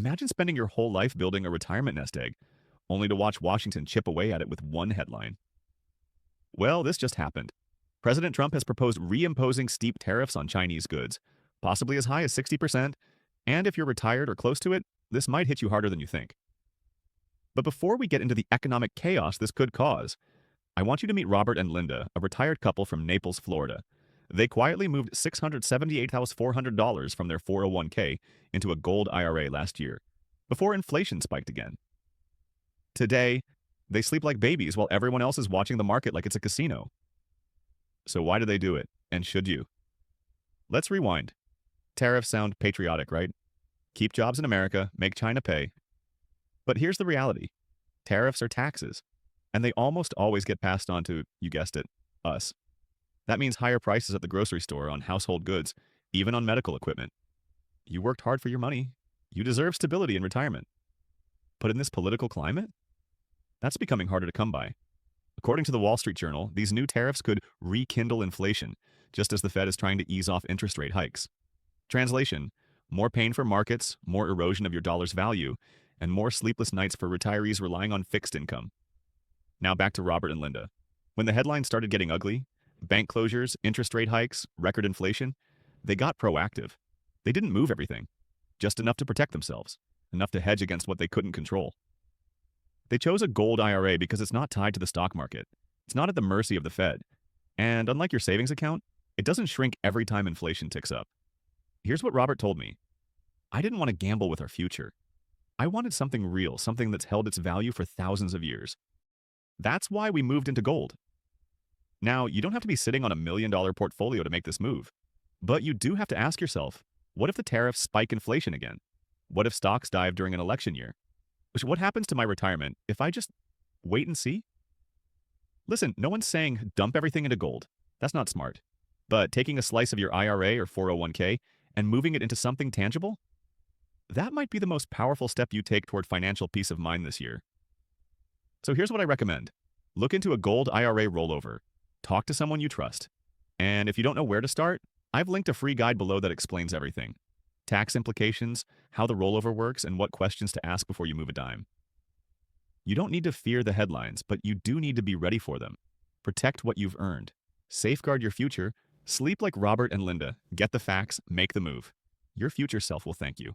Imagine spending your whole life building a retirement nest egg, only to watch Washington chip away at it with one headline. Well, this just happened. President Trump has proposed reimposing steep tariffs on Chinese goods, possibly as high as 60%, and if you're retired or close to it, this might hit you harder than you think. But before we get into the economic chaos this could cause, I want you to meet Robert and Linda, a retired couple from Naples, Florida. They quietly moved $678,400 from their 401k into a gold IRA last year, before inflation spiked again. Today, they sleep like babies while everyone else is watching the market like it's a casino. So why do they do it? And should you? Let's rewind. Tariffs sound patriotic, right? Keep jobs in America, make China pay. But here's the reality. Tariffs are taxes, and they almost always get passed on to, you guessed it, us. That means higher prices at the grocery store on household goods, even on medical equipment. You worked hard for your money. You deserve stability in retirement. But in this political climate, that's becoming harder to come by. According to the Wall Street Journal, these new tariffs could rekindle inflation, just as the Fed is trying to ease off interest rate hikes. Translation: more pain for markets, more erosion of your dollar's value, and more sleepless nights for retirees relying on fixed income. Now back to Robert and Linda. When the headlines started getting ugly, bank closures, interest rate hikes, record inflation, they got proactive. They didn't move everything, just enough to protect themselves, enough to hedge against what they couldn't control. They chose a gold IRA because it's not tied to the stock market. It's not at the mercy of the Fed. And unlike your savings account, it doesn't shrink every time inflation ticks up. Here's what Robert told me. I didn't want to gamble with our future. I wanted something real, something that's held its value for thousands of years. That's why we moved into gold. Now, you don't have to be sitting on $1 million portfolio to make this move. But you do have to ask yourself, what if the tariffs spike inflation again? What if stocks dive during an election year? What happens to my retirement if I just wait and see? Listen, no one's saying dump everything into gold. That's not smart. But taking a slice of your IRA or 401k and moving it into something tangible? That might be the most powerful step you take toward financial peace of mind this year. So here's what I recommend. Look into a gold IRA rollover. Talk to someone you trust. And if you don't know where to start, I've linked a free guide below that explains everything. Tax implications, how the rollover works, and what questions to ask before you move a dime. You don't need to fear the headlines, but you do need to be ready for them. Protect what you've earned. Safeguard your future. Sleep like Robert and Linda. Get the facts, make the move. Your future self will thank you.